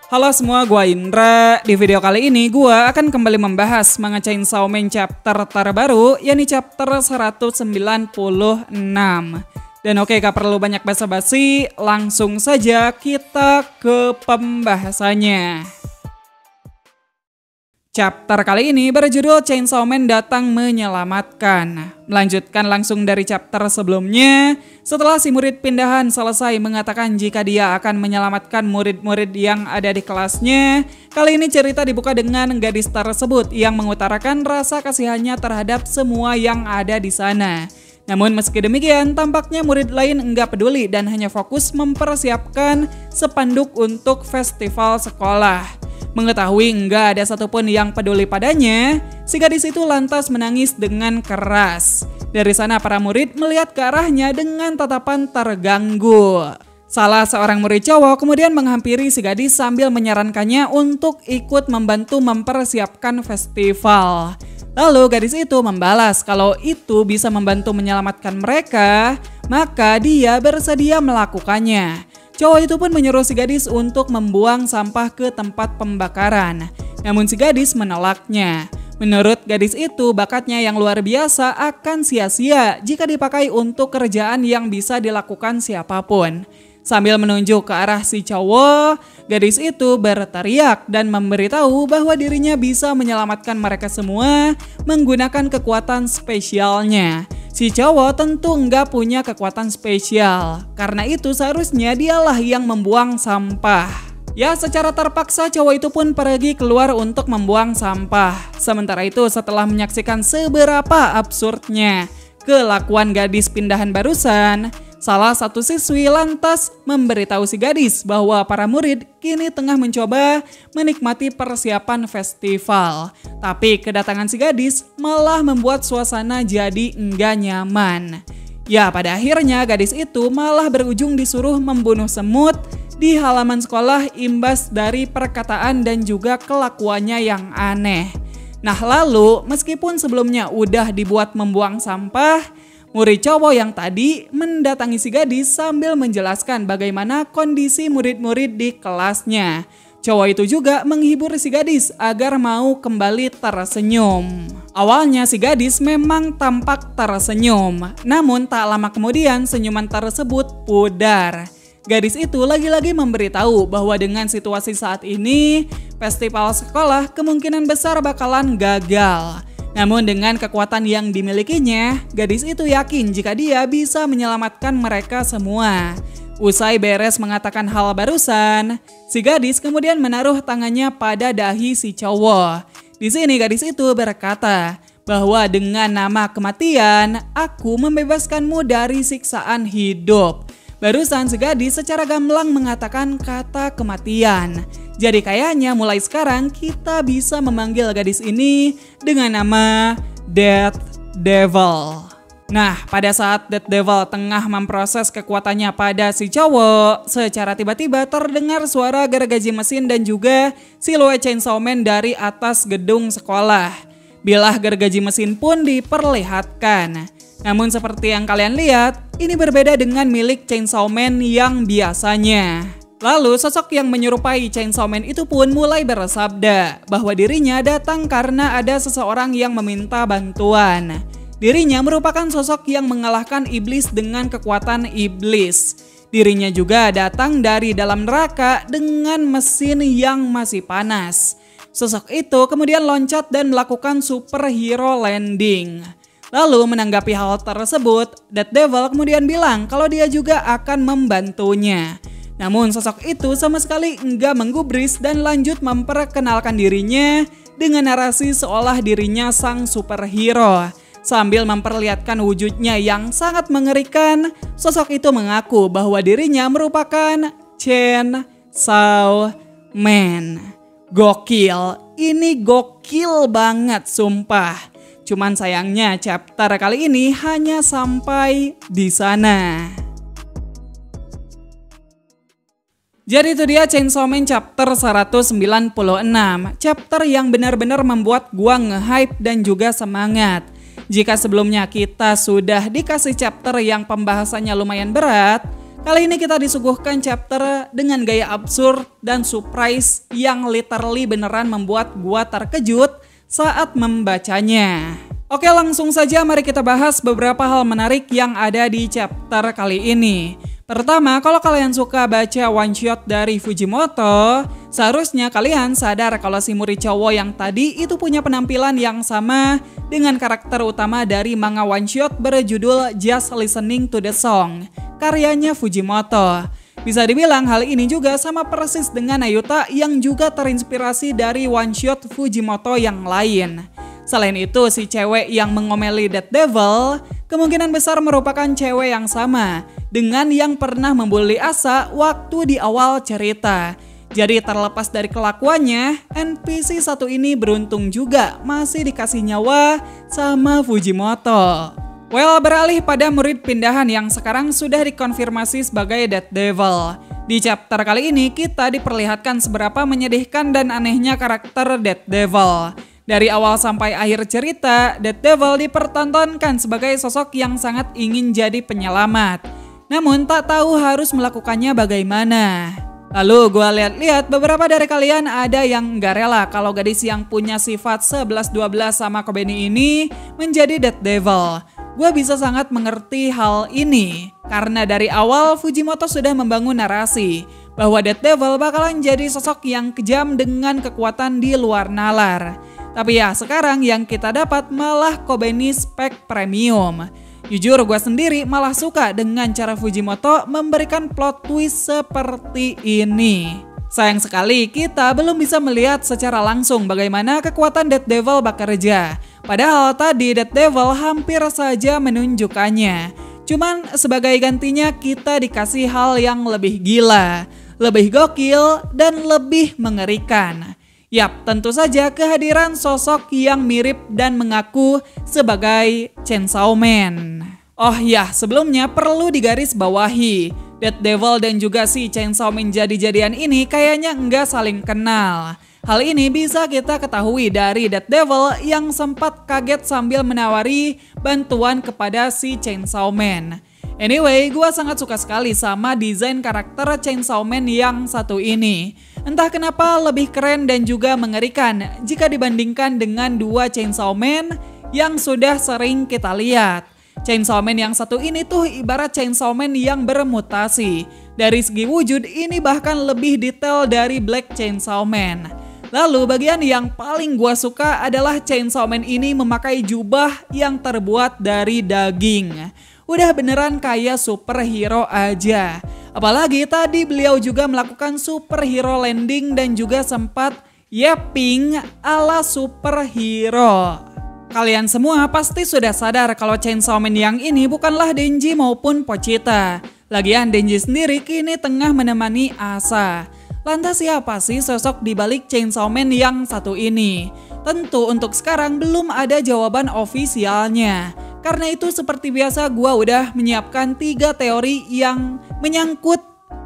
Halo semua, gua Indra. Di video kali ini gua akan kembali membahas manga Chainsaw Man chapter terbaru, yakni chapter 196. Dan oke, gak perlu banyak basa-basi, langsung saja kita ke pembahasannya. Chapter kali ini berjudul Chainsaw Man Datang Menyelamatkan. Melanjutkan langsung dari chapter sebelumnya, setelah si murid pindahan selesai mengatakan jika dia akan menyelamatkan murid-murid yang ada di kelasnya, kali ini cerita dibuka dengan gadis tersebut yang mengutarakan rasa kasihannya terhadap semua yang ada di sana. Namun meski demikian, tampaknya murid lain enggak peduli dan hanya fokus mempersiapkan spanduk untuk festival sekolah. Mengetahui enggak ada satupun yang peduli padanya, si gadis itu lantas menangis dengan keras. Dari sana para murid melihat ke arahnya dengan tatapan terganggu. Salah seorang murid cowok kemudian menghampiri si gadis sambil menyarankannya untuk ikut membantu mempersiapkan festival. Lalu gadis itu membalas kalau itu bisa membantu menyelamatkan mereka, maka dia bersedia melakukannya. Cowok itu pun menyuruh si gadis untuk membuang sampah ke tempat pembakaran. Namun si gadis menolaknya. Menurut gadis itu, bakatnya yang luar biasa akan sia-sia jika dipakai untuk kerjaan yang bisa dilakukan siapapun. Sambil menunjuk ke arah si cowok, gadis itu berteriak dan memberitahu bahwa dirinya bisa menyelamatkan mereka semua menggunakan kekuatan spesialnya. Si cowok tentu nggak punya kekuatan spesial, karena itu seharusnya dialah yang membuang sampah. Ya, secara terpaksa cowok itu pun pergi keluar untuk membuang sampah. Sementara itu setelah menyaksikan seberapa absurdnya kelakuan gadis pindahan barusan, salah satu siswi lantas memberitahu si gadis bahwa para murid kini tengah mencoba menikmati persiapan festival. Tapi kedatangan si gadis malah membuat suasana jadi enggak nyaman. Ya, pada akhirnya gadis itu malah berujung disuruh membunuh semut di halaman sekolah imbas dari perkataan dan juga kelakuannya yang aneh. Nah lalu, meskipun sebelumnya udah dibuat membuang sampah, murid cowok yang tadi mendatangi si gadis sambil menjelaskan bagaimana kondisi murid-murid di kelasnya. Cowok itu juga menghibur si gadis agar mau kembali tersenyum. Awalnya si gadis memang tampak tersenyum, namun tak lama kemudian senyuman tersebut pudar. Gadis itu lagi-lagi memberitahu bahwa dengan situasi saat ini, festival sekolah kemungkinan besar bakalan gagal. Namun dengan kekuatan yang dimilikinya, gadis itu yakin jika dia bisa menyelamatkan mereka semua. Usai beres mengatakan hal barusan, si gadis kemudian menaruh tangannya pada dahi si cowok. Di sini gadis itu berkata bahwa dengan nama kematian, aku membebaskanmu dari siksaan hidup. Barusan si gadis secara gamblang mengatakan kata kematian. Jadi kayaknya mulai sekarang kita bisa memanggil gadis ini dengan nama Death Devil. Nah, pada saat Death Devil tengah memproses kekuatannya pada si cowok, secara tiba-tiba terdengar suara gergaji mesin dan juga siluet Chainsaw Man dari atas gedung sekolah. Bilah gergaji mesin pun diperlihatkan. Namun seperti yang kalian lihat, ini berbeda dengan milik Chainsaw Man yang biasanya. Lalu sosok yang menyerupai Chainsaw Man itu pun mulai bersabda bahwa dirinya datang karena ada seseorang yang meminta bantuan. Dirinya merupakan sosok yang mengalahkan iblis dengan kekuatan iblis. Dirinya juga datang dari dalam neraka dengan mesin yang masih panas. Sosok itu kemudian loncat dan melakukan superhero landing. Lalu menanggapi hal tersebut, Death Devil kemudian bilang kalau dia juga akan membantunya. Namun sosok itu sama sekali enggak menggubris dan lanjut memperkenalkan dirinya dengan narasi seolah dirinya sang superhero. Sambil memperlihatkan wujudnya yang sangat mengerikan, sosok itu mengaku bahwa dirinya merupakan Chainsaw Man. Gokil, ini gokil banget sumpah. Cuman sayangnya chapter kali ini hanya sampai di sana. Jadi itu dia Chainsaw Man chapter 196. Chapter yang benar-benar membuat gua nge-hype dan juga semangat. Jika sebelumnya kita sudah dikasih chapter yang pembahasannya lumayan berat, Kali ini kita disuguhkan chapter dengan gaya absurd dan surprise yang literally beneran membuat gua terkejut saat membacanya. Oke, langsung saja mari kita bahas beberapa hal menarik yang ada di chapter kali ini. Pertama, kalau kalian suka baca one shot dari Fujimoto, seharusnya kalian sadar kalau si murid cowok yang tadi itu punya penampilan yang sama dengan karakter utama dari manga one shot berjudul Just Listening to the Song, karyanya Fujimoto. Bisa dibilang hal ini juga sama persis dengan Ayuta yang juga terinspirasi dari one shot Fujimoto yang lain. Selain itu, si cewek yang mengomeli Dead Devil kemungkinan besar merupakan cewek yang sama dengan yang pernah membuli Asa waktu di awal cerita. Jadi terlepas dari kelakuannya, NPC satu ini beruntung juga masih dikasih nyawa sama Fujimoto. Well, beralih pada murid pindahan yang sekarang sudah dikonfirmasi sebagai Dead Devil. Di chapter kali ini kita diperlihatkan seberapa menyedihkan dan anehnya karakter Dead Devil. Dari awal sampai akhir cerita, Dead Devil dipertontonkan sebagai sosok yang sangat ingin jadi penyelamat. Namun tak tahu harus melakukannya bagaimana. Lalu gue lihat-lihat beberapa dari kalian ada yang gak rela kalau gadis yang punya sifat 11-12 sama Kobeni ini menjadi Dead Devil. Gue bisa sangat mengerti hal ini. Karena dari awal Fujimoto sudah membangun narasi bahwa Dead Devil bakalan jadi sosok yang kejam dengan kekuatan di luar nalar. Tapi ya sekarang yang kita dapat malah Kobeni spek premium. Jujur gue sendiri malah suka dengan cara Fujimoto memberikan plot twist seperti ini. Sayang sekali kita belum bisa melihat secara langsung bagaimana kekuatan Dead Devil bekerja. Padahal tadi Dead Devil hampir saja menunjukkannya. Cuman sebagai gantinya kita dikasih hal yang lebih gila, lebih gokil, dan lebih mengerikan. Yap, tentu saja kehadiran sosok yang mirip dan mengaku sebagai Chainsaw Man. Oh ya, sebelumnya perlu digarisbawahi, Dead Devil dan juga si Chainsaw Man jadi-jadian ini kayaknya enggak saling kenal. Hal ini bisa kita ketahui dari Dead Devil yang sempat kaget sambil menawari bantuan kepada si Chainsaw Man. Anyway, gue sangat suka sekali sama desain karakter Chainsaw Man yang satu ini. Entah kenapa lebih keren dan juga mengerikan jika dibandingkan dengan dua Chainsaw Man yang sudah sering kita lihat. Chainsaw Man yang satu ini tuh ibarat Chainsaw Man yang bermutasi. Dari segi wujud ini bahkan lebih detail dari Black Chainsaw Man. Lalu bagian yang paling gue suka adalah Chainsaw Man ini memakai jubah yang terbuat dari daging. Udah beneran kayak superhero aja. Apalagi tadi beliau juga melakukan superhero landing dan juga sempat yapping ala superhero. Kalian semua pasti sudah sadar kalau Chainsaw Man yang ini bukanlah Denji maupun Pochita. Lagian Denji sendiri kini tengah menemani Asa. Lantas siapa sih sosok di balik Chainsaw Man yang satu ini? Tentu untuk sekarang belum ada jawaban ofisialnya. Karena itu seperti biasa gue udah menyiapkan 3 teori yang menyangkut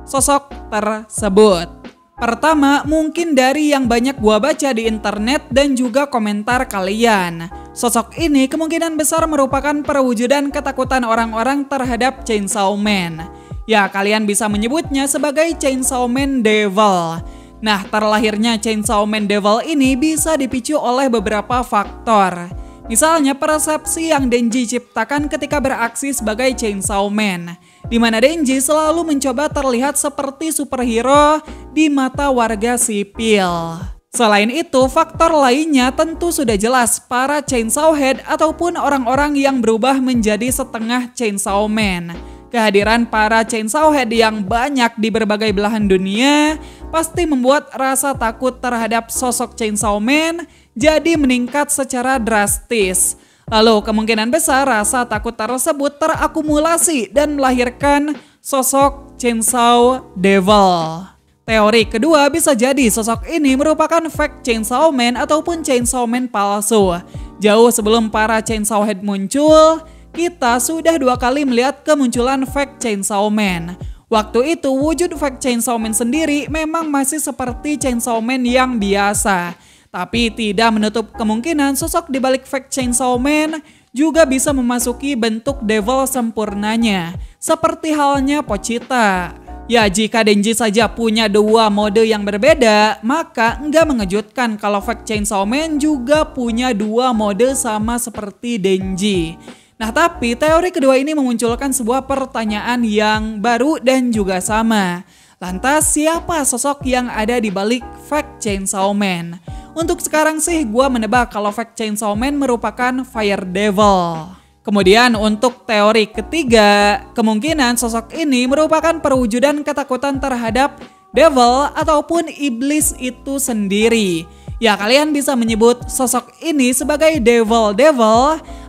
sosok tersebut. Pertama, mungkin dari yang banyak gue baca di internet dan juga komentar kalian. Sosok ini kemungkinan besar merupakan perwujudan ketakutan orang-orang terhadap Chainsaw Man. Ya, kalian bisa menyebutnya sebagai Chainsaw Man Devil. Nah, terlahirnya Chainsaw Man Devil ini bisa dipicu oleh beberapa faktor. Misalnya persepsi yang Denji ciptakan ketika beraksi sebagai Chainsaw Man, di mana Denji selalu mencoba terlihat seperti superhero di mata warga sipil. Selain itu, faktor lainnya tentu sudah jelas para Chainsaw Head ataupun orang-orang yang berubah menjadi setengah Chainsaw Man. Kehadiran para Chainsaw Head yang banyak di berbagai belahan dunia pasti membuat rasa takut terhadap sosok Chainsaw Man jadi meningkat secara drastis. Lalu kemungkinan besar rasa takut tersebut terakumulasi dan melahirkan sosok Chainsaw Devil. Teori kedua bisa jadi sosok ini merupakan fake Chainsaw Man ataupun Chainsaw Man palsu. Jauh sebelum para Chainsaw Head muncul, kita sudah 2 kali melihat kemunculan fake Chainsaw Man. Waktu itu wujud fake Chainsaw Man sendiri memang masih seperti Chainsaw Man yang biasa. Tapi tidak menutup kemungkinan sosok di balik fake Chainsaw Man juga bisa memasuki bentuk devil sempurnanya, seperti halnya Pochita. Ya, jika Denji saja punya dua mode yang berbeda, maka nggak mengejutkan kalau Fake Chainsaw Man juga punya dua mode sama seperti Denji. Nah, tapi teori kedua ini memunculkan sebuah pertanyaan yang baru dan juga sama. Lantas, siapa sosok yang ada di balik Fake Chainsaw Man? Untuk sekarang sih gue menebak kalau Fake Chainsaw Man merupakan Fire Devil. Kemudian untuk teori ketiga, kemungkinan sosok ini merupakan perwujudan ketakutan terhadap devil ataupun iblis itu sendiri. Ya, kalian bisa menyebut sosok ini sebagai devil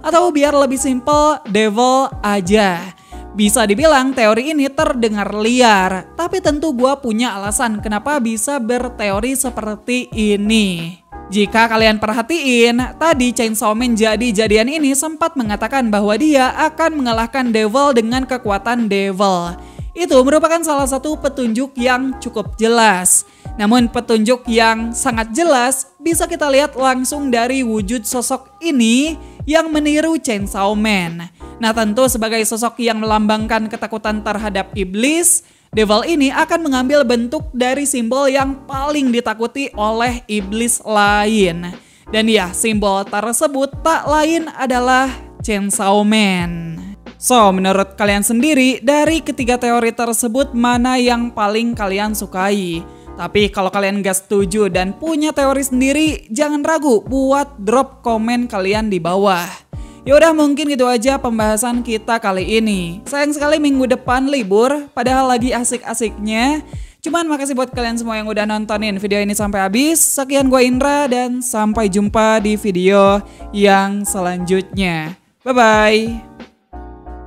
atau biar lebih simpel, devil aja. Bisa dibilang teori ini terdengar liar, tapi tentu gue punya alasan kenapa bisa berteori seperti ini. Jika kalian perhatiin, tadi Chainsaw Man jadi-jadian ini sempat mengatakan bahwa dia akan mengalahkan devil dengan kekuatan devil. Itu merupakan salah satu petunjuk yang cukup jelas. Namun petunjuk yang sangat jelas bisa kita lihat langsung dari wujud sosok ini yang meniru Chainsaw Man. Nah, tentu sebagai sosok yang melambangkan ketakutan terhadap iblis, devil ini akan mengambil bentuk dari simbol yang paling ditakuti oleh iblis lain. Dan ya, simbol tersebut tak lain adalah Chainsaw Man. So, menurut kalian sendiri, dari ketiga teori tersebut mana yang paling kalian sukai? Tapi kalau kalian gak setuju dan punya teori sendiri, jangan ragu buat drop komen kalian di bawah. Yaudah, mungkin gitu aja pembahasan kita kali ini. Sayang sekali minggu depan libur, padahal lagi asik-asiknya. Cuman makasih buat kalian semua yang udah nontonin video ini sampai habis. Sekian gue Indra dan sampai jumpa di video yang selanjutnya. Bye-bye.